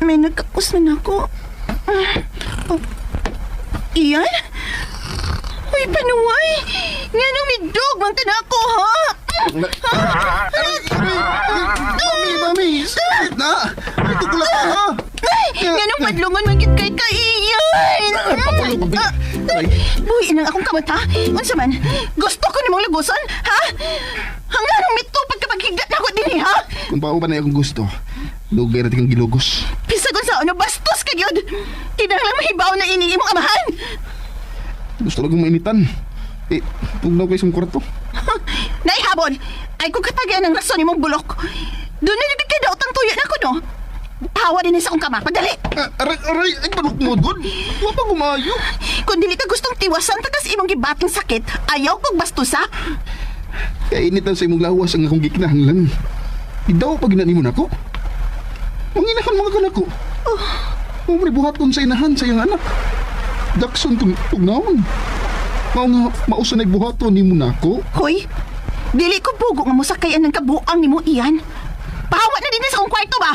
May nagkakusman ako. Iyan? Uy, panuway! Nga nang may dog, mang tanako, ha? Mami! Sakit na! Ito ko lang ha! Nga nang madlungan magit kay kaiyan! Buhi nang akong kamata. Unsa man, gusto ko nimong laguson, ha? Hanggang nang mito pagkapaghigat na ako din, ha? Kung pa ba na akong gusto, lugay natin kang gilugos. Pisag kung saan, bastos ka yun! Kinahanglang mahibaw na ini imong amahan! Gusto lang kong mainitan. Tugnaw kayo sa kwarto. Naihabol! Ay kung katagyan ng rason imong bulok. Doon na nagkikid daw tang tuyo na ko, no? Hawa din sa akong kama. Padali! Aray! Ay, balok mo doon! Huwag pa gumayo! Kung dili ka gustong tiwasan tagas imong gibating sakit, ayaw kong bastusa. Kainitan sa imong lawas ang akong gikinahanglan. Idaw pag ginani mo na ko. Manginahan mga kanak ko. Huwag buhat kong sa inahan sa iyang anak. Jackson tugnawon. Mao nga mausa na buhaton ni mo na ko. Hoy, dili ko bugo nga musakayan ng kabuang ni mo iyan. Pahawa na din sa akong kwarto ba?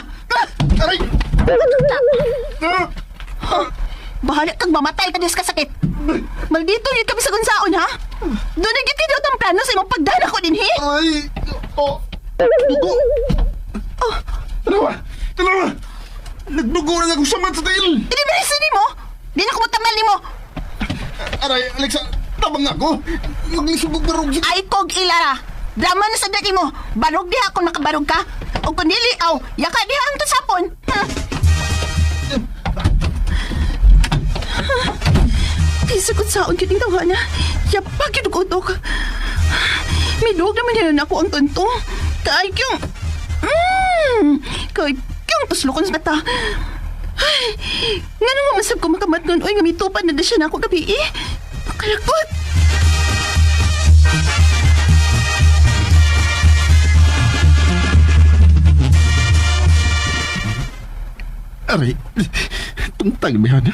Aray! Bahala kang mamatay ka des kasakit. Maldito yun kami sa gunsaon, ha? Doon nagkikidot ang plano sa imong pagdana ko din, he? Ay! Dugo! Ano ba? Nagdugo na nga akong saman sa tail! Inimirisin ni mo? Di na kumutamal ni mo. Aray, Alexa, tabang ako! Maglisubog barog siya! Ay kog ilara. Drama na sa dati mo. Barog diha kung nakabarog ka. O kung dili, yaka diha ang tusapon. Pisag kung saon yun itaw na. Yapak yun utok. Midog naman yan ako ang tonto. Kaay kyong... Kaay kyong tuslokon sa mata. Ay, nga nung mamasab ko makamat nun. Uy, ngamitupan na siya na ako gabi eh. Pakalakot. Aray, tungtay ba yan?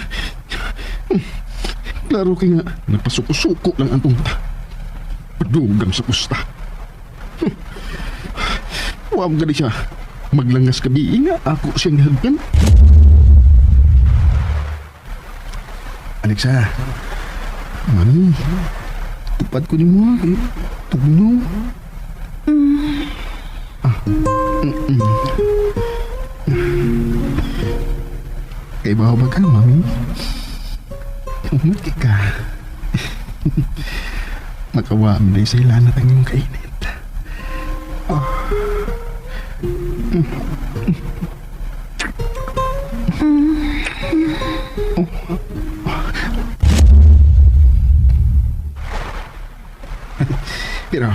Klaro ka nga, nagpasuko-suko lang ang tungta. Padugang sa pusta. Huwag ka siya. Maglangas ka nga, ako siyang hagyan. Alexa, ano? Tupad ko ni mo, tugno. Kay bawa ba ka, mami? Umati ka. Makawami na yung sila na tanging kainit. Pero,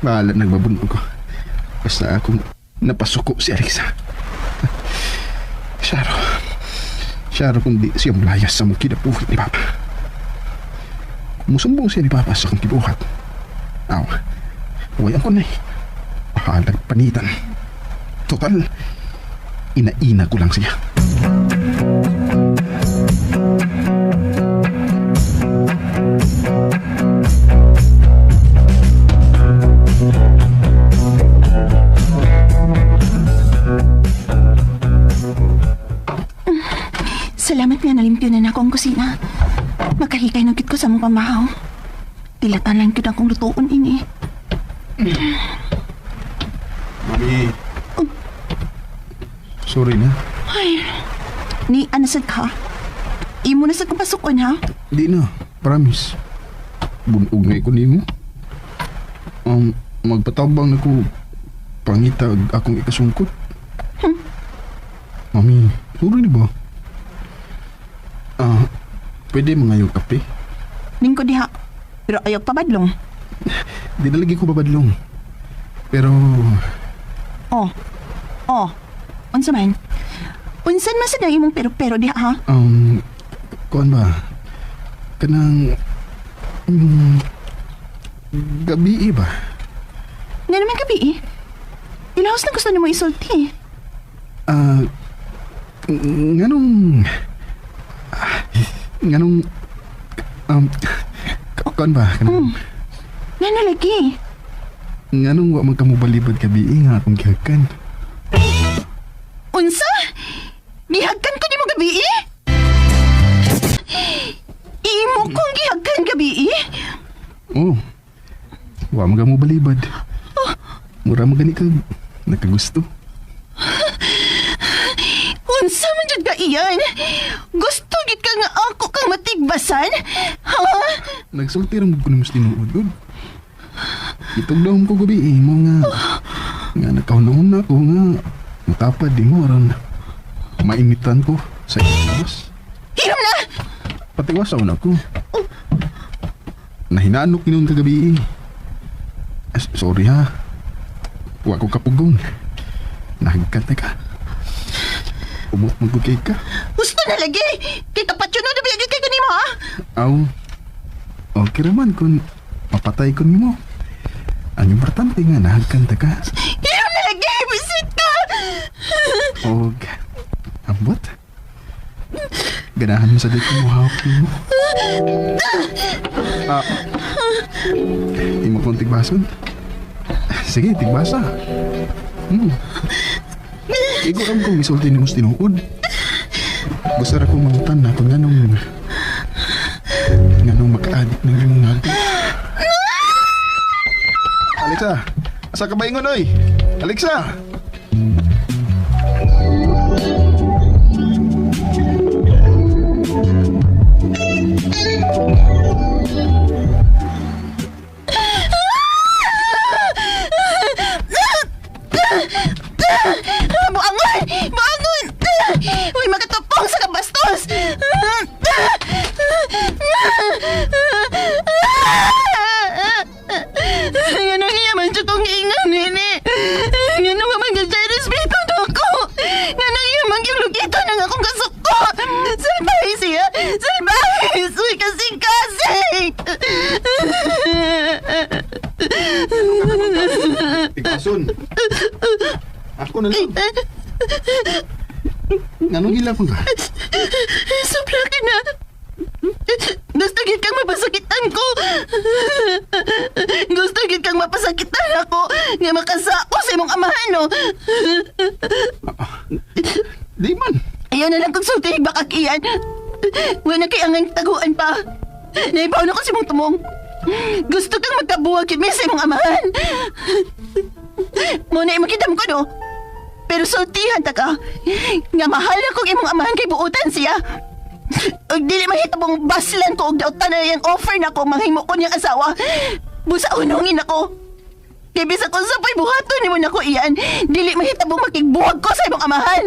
bahala nagbabunog ko. Basta akong napasuko si Alexa. Syaro kung di siyang layas sa mong kinabuhat ni Papa. Musumbong siya ni Papa sa kong kibuhat. Huwayan ko na eh. Bahalag panitan. Total, ina-ina ko lang siya. Salamat nga nalimpyo na ako ang kusina. Makahikay na ko sa mong pamahaw. Tilatan lang ko akong lutoon ini. Mami. Sorry na. Ay, ni anasad ka? Imo na sa kapasukon, ha? Di na, promise. Bunog na ko nimo. Magpatabang na ko pangitag akong ikasungkot. Mami, sorry ni ba? Pwede mangayog kape? Ningko diha. Pero ayaw pa badlong. Di na lagi ko babadlong. Pero... Unsa man? Unsan man sa na imong pero diha, ha? Kuan ba? Kanang... gabi ba? Nga naman gabi, eh. Ilahos na gusto mo isulti. Nganong... kuan ba? Nga na lagi. Nganong wa magkamubalibad gabi nga akong gihakan. Gihagkan ko ni mo gabi eh? Imo kong gihagkan gabi eh? Oh. Wa mga mo balibad. Mura magani ka nakagusto. Unsa man jud ka iyan? Gusto gid ka nga ako kang matigbasan? Ha? Nagsulti ram ko ni mas tinuod gud. Itong daw ko gabi mo nga nakahunahon na ako nga matapad di mo aron mainitan ko sa iwas. Hiram na! Patiwasaw na ako. Nahinanok ni noon kagabi. Sorry ha. Wa ko kapugong. Nahigkante ka. Umot magkukay ka. Gusto na lagi! Kita patyo na nabiyagin kay kanimo ha? Aw. Okay raman kung mapatay ko nimo. Ang importante nga nahagkanta ka. Hiram na lagi! Bisit ka! Og ambot. Ganahan mo sa dito mo hawak mo. Imo kong tigbason. Sige, tigbasa. Iguram kong isulti ni mas tinuod. Gusto ra kong mangutan na kung nganong maka-addict ng limong nabi. Alexa! Asa ka ba ingon, oy? Alexa! Buangon! Buangon! Uy, makatupong sa kabastos! Nga nang iyaman siya kong ingan, nini. Nga nang mamagay respeto na ako. Nga nang iyaman yung lugito ng akong kasuko. Salbahe siya! Salbahe! Uy, kasing-kasing! Tigbason! Ako na lang. Nganong hila ko ka? Sobrang na. Gusto gid kang mapasakitan ko. Gusto gid kang mapasakitan ako nga makasako sa imong amahan, no? Di man. Ayaw na lang kong sultinig bakak iyan. Wala kay angang taguan pa. Naibaw na ko si mong tumong. Gusto kang magkabuwag kid sa imong amahan. Muna imong kidam ko, no? Pero sultihan ta ka. Nga mahal na kong imong amahan kay buutan siya. Og dili mahitabong baslan ko og dautan na yung offer na ko manghimo ko niyang asawa. Busa unongin ako. Kaya bisa kung sapay buhaton ni mo na ko iyan, dili mahitabong makigbuwag ko sa imong amahan.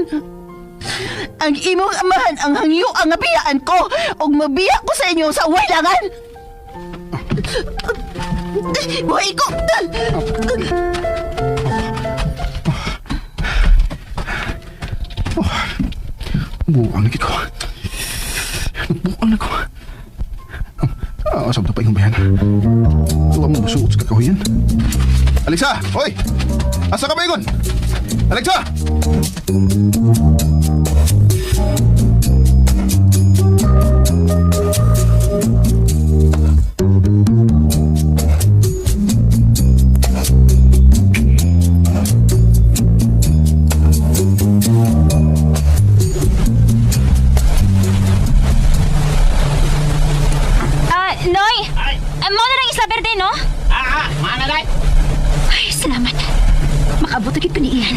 Ang imong amahan ang hangyo ang abiyaan ko og mabiya ko sa inyo sa wailangan. Buhay ko! Buang lagi ko. Buang ako. Asam na pa yung bayan. Tuwa mo masuot sa kakahuyan. Alexa! Hoy! Asa ka ba yun? Alexa! Noy! Mo na rin Isla Verde, no? Mana day? Ay, salamat. Makabuto kit ko ni Ian.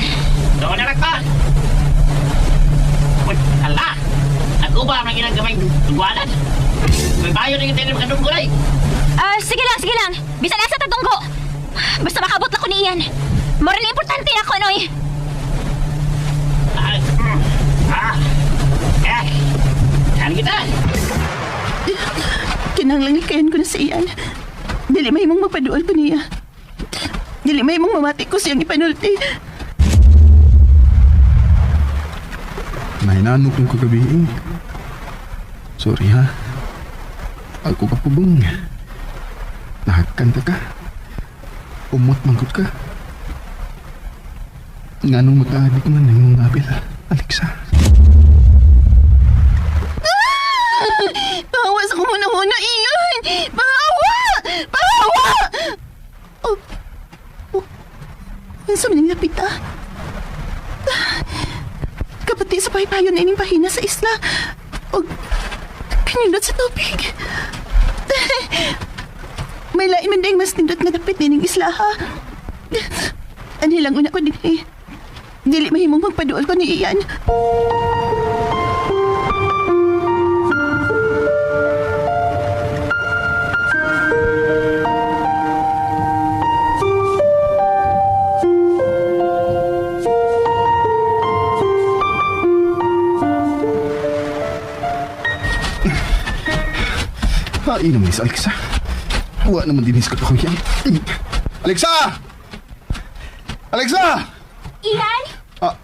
Doon na ka. Uy, hala. Nag-uba ang ginagamay tungguanan. May bayo na yung tayo ng gulay. Sige lang. Bisa nasa tatunggo. Basta makabot na ko ni Ian. Mora na importante ako, Noy. Saan kita? Kinahanglan kayan ko na sa iyan. Dili may mong mapaduol pa niya. Dili may mong mamati ko siyang ipanulti. Nahinanok yung kagabi. Sorry ha. Ako ka pabong. Nahagkanta ka. Umot mangkot ka. Nga nung mag-aadik man ng mga abil, Alexa. Pahawa sa kumuna-muna iyan! Pahawa! Pahawa! Oh. Ang sa maning napita. Kapatid sa may payo na ining pahina sa isla. O pinindot sa tubig. May lain man ding mas nindot nga dapit nining isla ha. Anilang una ko din eh. Dili mahimong magpaduol ko ni Ian. Hain naman ni si Alexa. Huwag naman dinis ka kong yan. Alexa! Alexa! Ian? Ah,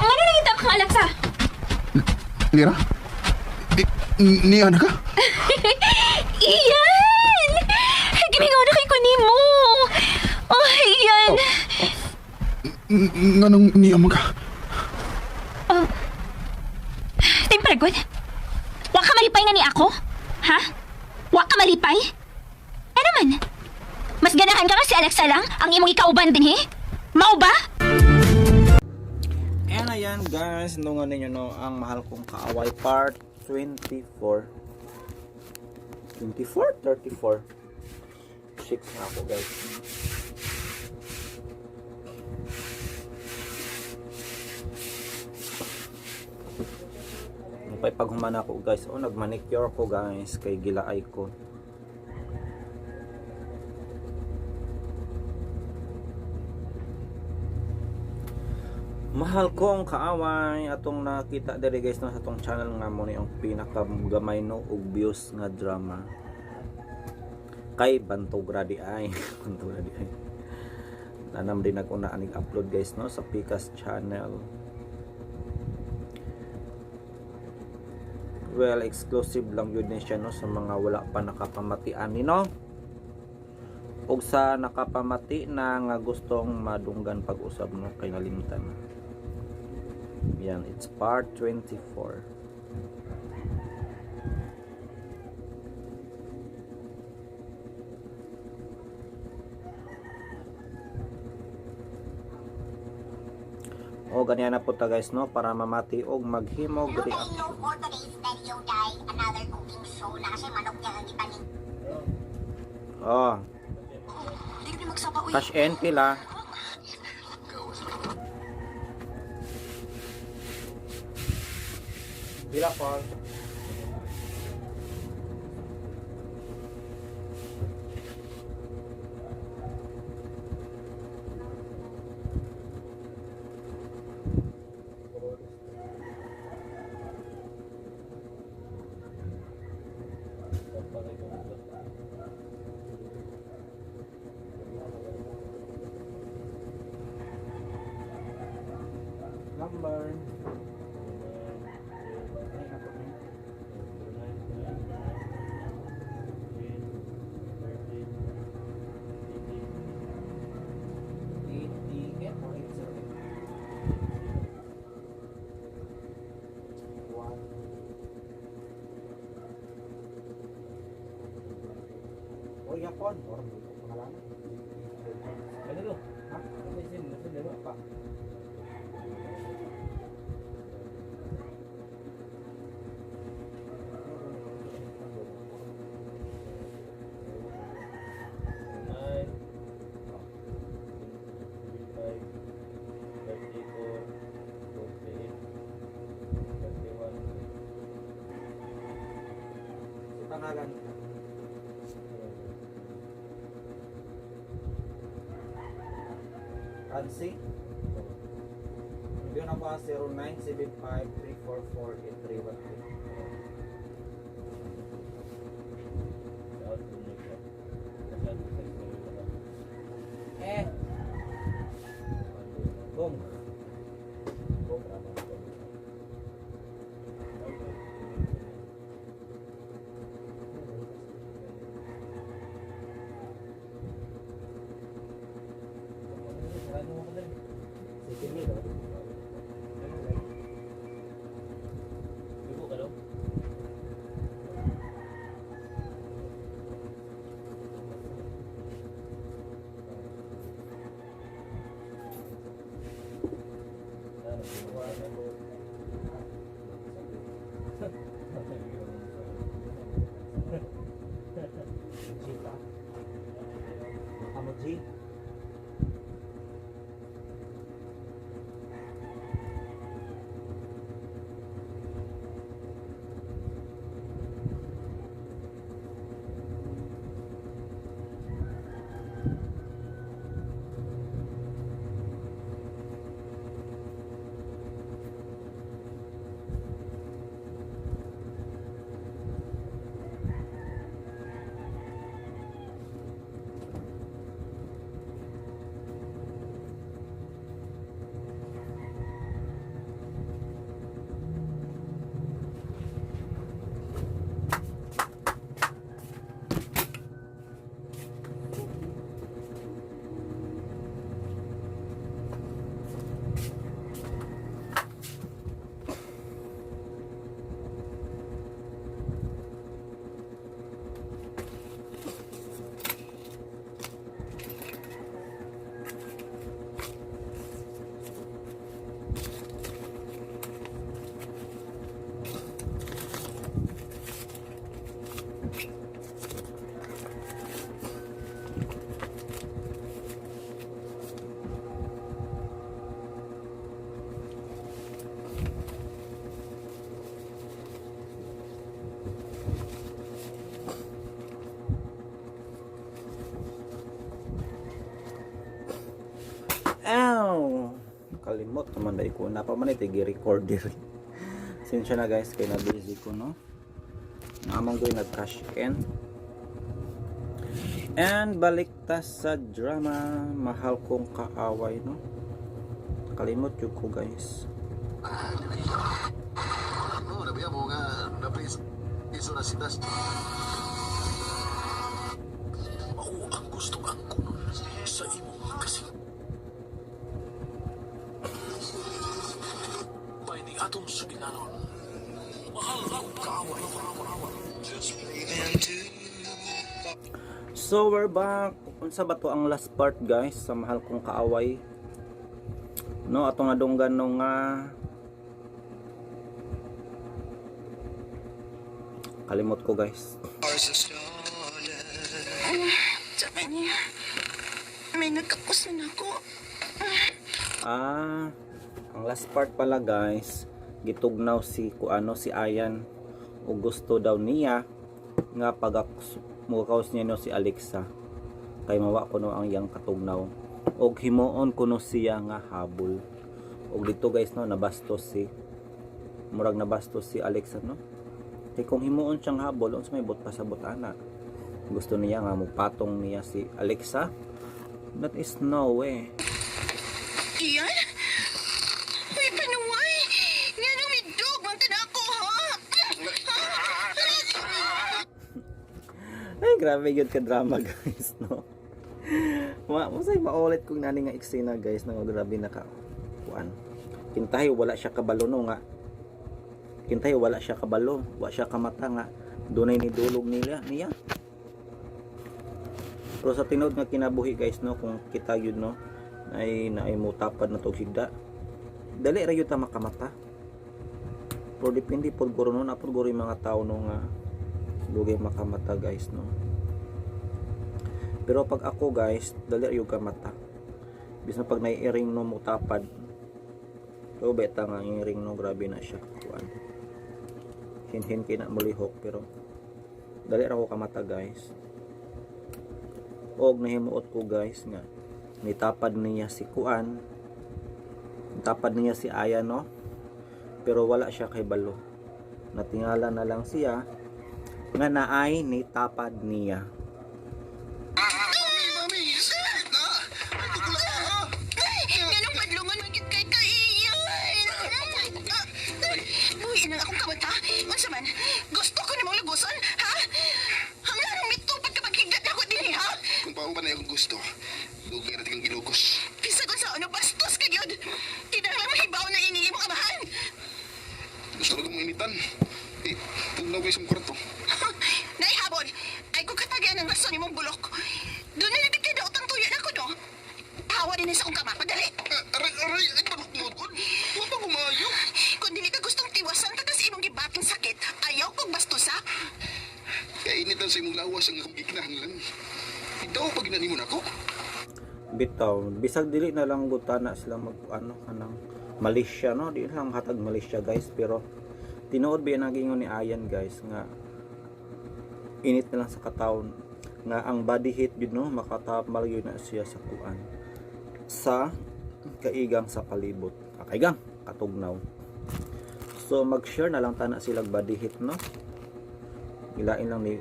Ano nangitap kang Alexa? Lira? Niya na ka? Ian! Gimingaw na kay kunimo. Oh, Ian. Nga nang niya mo ka? Timpragod? Wa ka malipay na ni ako? Ha? Wa ka malipay? Eh naman, mas ganahan ka nga si Alexa lang ang imong ikauban din, eh? Mau ba? And ayan guys, nungan ninyo no, ang mahal kong kaaway part 24. 24? 34. 6 na ako guys. Pay paghuman ako guys, oh nagmanicure ko guys kay gilaay ko. Mahal kong kaaway atong nakita diri guys no sa atong channel nga mo ni ang pinakagamay no og views nga drama kay Bantog Radi ay Bantog Radi ay nanam din ako na aning upload guys no sa Pikas channel. Well, exclusive lang yun din siya no sa mga wala pa nakapamatian ni no. Og sa nakapamati na nga gustong madunggan pag-usab no kay nalimtan. Yan, it's part 24. O ganyan na po ta guys no para mamati og maghimog reaction. For today's video guys, another cooking show na kasi manok niya ang ipanin. Oh, Hindi ka magsapa uy. cash in pila. Pila po. Number. Oh, yapon. Orang dito pangalanan. Ano do? Ha? Ano sin? Nasa dalawa pa. Pangalan. Francie. Yun ako 0975-344-8313. Boom. Boom. Ibu ka daw? busy. Ow! Kalimot naman dahil ko na pa man ito recorder. Sinsya na guys, kaya na busy ko no. Naamang ko yung nag-cash in. And balik ta sa drama. Mahal kong kaaway no. Kalimot yun ko guys. Oo, nabiya mo nga iso na sitas. Mao ang gusto ang kuno sa imo kasi. Pwede atong suginanon. Mahal ang kaaway. So we're back. Unsa ba to ang last part guys sa mahal kong kaaway? No, atong nadunggan no nga kalimot ko guys. Sabi niya, may nagkapos na ako. Ang last part pala guys, gitugnaw si si Ayan o gusto daw niya nga mukaos niya no si Alexa kay mawa ko no ang iyang katugnaw og himuon ko no siya nga habol og dito guys no nabastos si Alexa no kay kung himuon siyang habol unsa may bot pasabot ana gusto niya nga mupatong niya si Alexa. That is no way. Iyan? Uy, panuway! Nga nang may dog, mantan ako, ha? Ay, grabe yun ka drama guys, no? Masay maulit kung nani nga eksena guys, na grabe na ka. Kuan. Kintahi wala siya kabalo no nga. Kintahi wala siya kabalo, wala siya kamata nga. Dunay ni dulog niya. Pero sa tinod nga kinabuhi guys no, kung kita yun no, ay mutapad na tog higda. Dali ra yun ta makamata. Pero depende pod guro no, napod guro yung mga tao no nga dugay makamata guys no. Pero pag ako guys, dali ra yung kamata. Bisan pag naiiring no mutapad. So beta nga iring no, grabe na siya. Kuan. Hin kina mulihok pero dali ra ko kamata guys. Og nahimuot ko guys nga nitapad niya si Kuan, nitapad niya si Aya no, pero wala siya kay balo. Natingala na lang siya nga naay nitapad niya. Ganong padlungan magit kay kaiyan. Uy, inang akong kamata. Unsa man, gusto ko nimong lubuson, ha? Hanggang mitupad ka maghigat ako din, ha? Kung pa ba na yung gusto, lugay natin kang ginugos. Pisag sa ano, bastos ka yun. Kinahanglan mahibaw na inihi mong amahan. Gusto ko mong initan. Tugnaw kayo sa kwarto. Naihabon, ay kung katagyan ng rason nimong bulok. Doon na nabigay na utang tuyo na ko, no? Hawa din sa akong kama, padali. Aray, ay balukmod ko. Huwag ba kumayo? Kung dili ka gustong tiwasan ka kasi imong gibating sakit, ayaw kong bastusa. Kaya initan sa imong lawas ang akong gikinahanglan. Ikaw pag ginanimo na ako. bitaw bisag dili na lang butana sila mag ano kanang Malaysia no, di lang hatag Malaysia guys, pero tinuod ba nagingon ni Ayan guys nga init na lang sa katawon nga ang body heat yun no, makatapal yun na siya sa kuan sa kaigang sa palibot, kaigang katugnaw. So mag-share na lang tana sila body heat no, gilain lang ni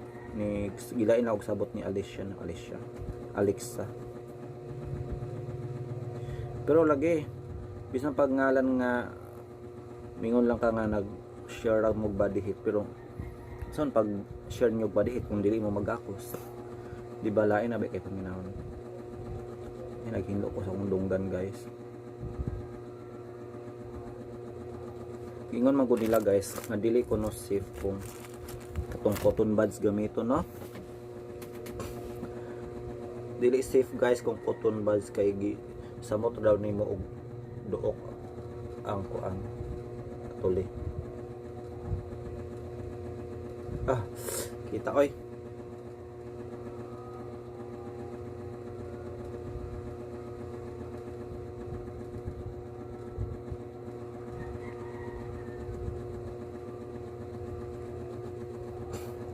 gilain lang og sabot ni Alexa. Pero lagi bisan pag ngalan nga mingon lang ka nga nag-share ra mo body hit, pero son pag share nyo body hit kung dili mo magakos, di ba lain na ba kay paminahon. Naghindo ko sa akong dunggan guys. Ingon man gud nila guys nga dili ko no safe kung katong cotton buds gamito no. Dili safe guys kung cotton buds kay samot daw nimo og duok ang kuan tuli. Kita oy.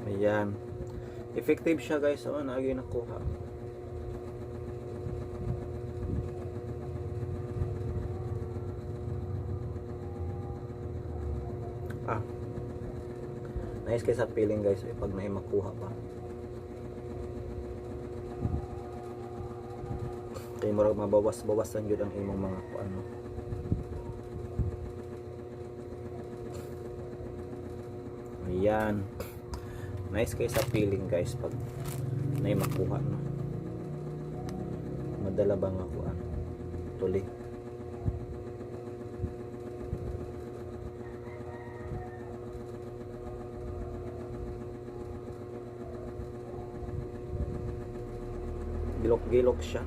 Ayan. Effective siya guys. Oh, naagi nakuha. Nice kay sa feeling guys pag naay makuha pa. Kay murag mabawas-bawasan jud ang imong mga kuano. Ayan. Nice kay sa feeling guys pag naay makuha no. Madala ba nga kuan? Tuli. Gilok-gilok siya.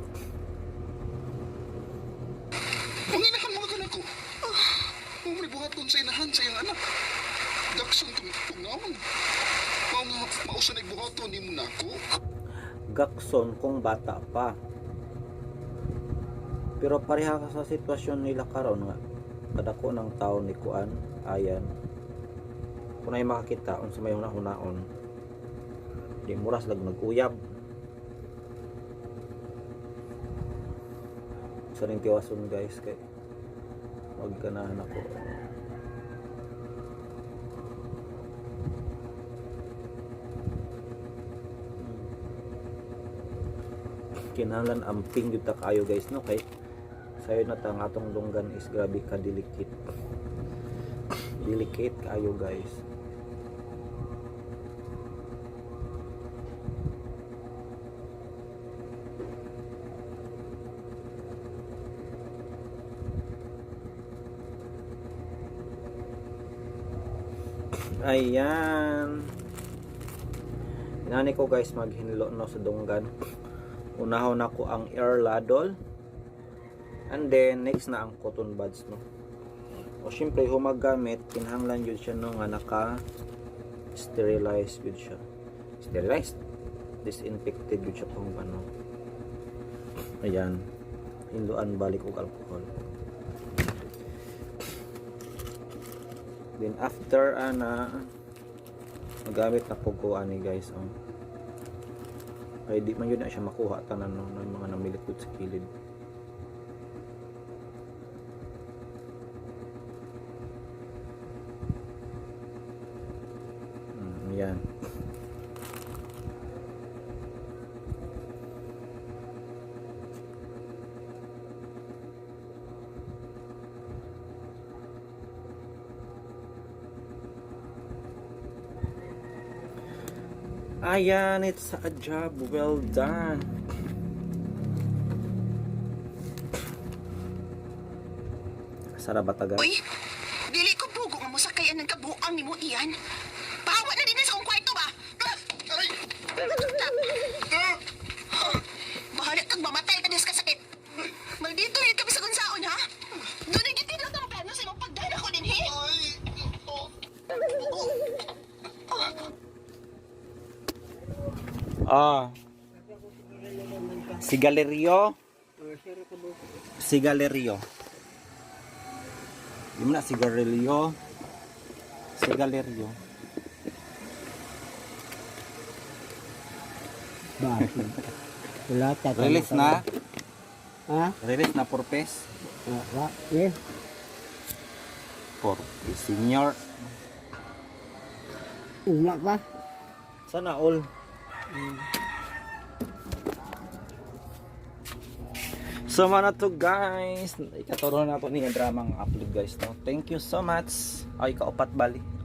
Manginahan mga kanak ko. May buhat kon sa inahan sa iyang anak. Dakson tungawon. Mausa nagbuhaton ni mo nako. Gakson kung bata pa. Pero pareha ka sa sitwasyon nila karon nga kadako ng tao ni kuan Ayan. Kung ay makakita unsa may hunaon. Di muras lag naguyab. Sa ring tiwason guys kay wag ganahan ako. Kinahanglan amping gyud ta kayo guys no, kay sayo na ta ang atong lunggan is grabe ka delicate kayo guys. Ayan. Inani ko guys maghinlo no sa dunggan. Unahon ako ang air ladle. And then next na ang cotton buds no. O syempre humagamit kinahanglan yun siya no nga naka sterilize yun siya. Sterilized. Disinfected yun siya kung ano. Ayan. Hinluan balik og alcohol. Then after magamit na po ko ani guys ay di man yun na siya makuha tanan no, ng mga namilikod sa kilid. Yan. Ayan, it's a job well done. Sarap ba taga? Uy, dili ko bugo nga mo sakayan ng kabuang ni mo iyan. Pahawa na din sa akong kwarto ba? Aray! Bahala kang mamatay ka sa sakit. Maldito rin kami sa gunsaon ha? Doon ang gitinag ng plano sa imong pagdala ko din he. Si Galerio. Sigarilyo. Yung na sigarilyo. Sigarilyo. Bakit? Wala tatama. Release na. Ha? Release na purpose. Yes. Purpose senior. Uma pa. Sana all. So na to guys. Ikaturo na to ni drama ang upload guys. No? Thank you so much. Ay kaupat bali.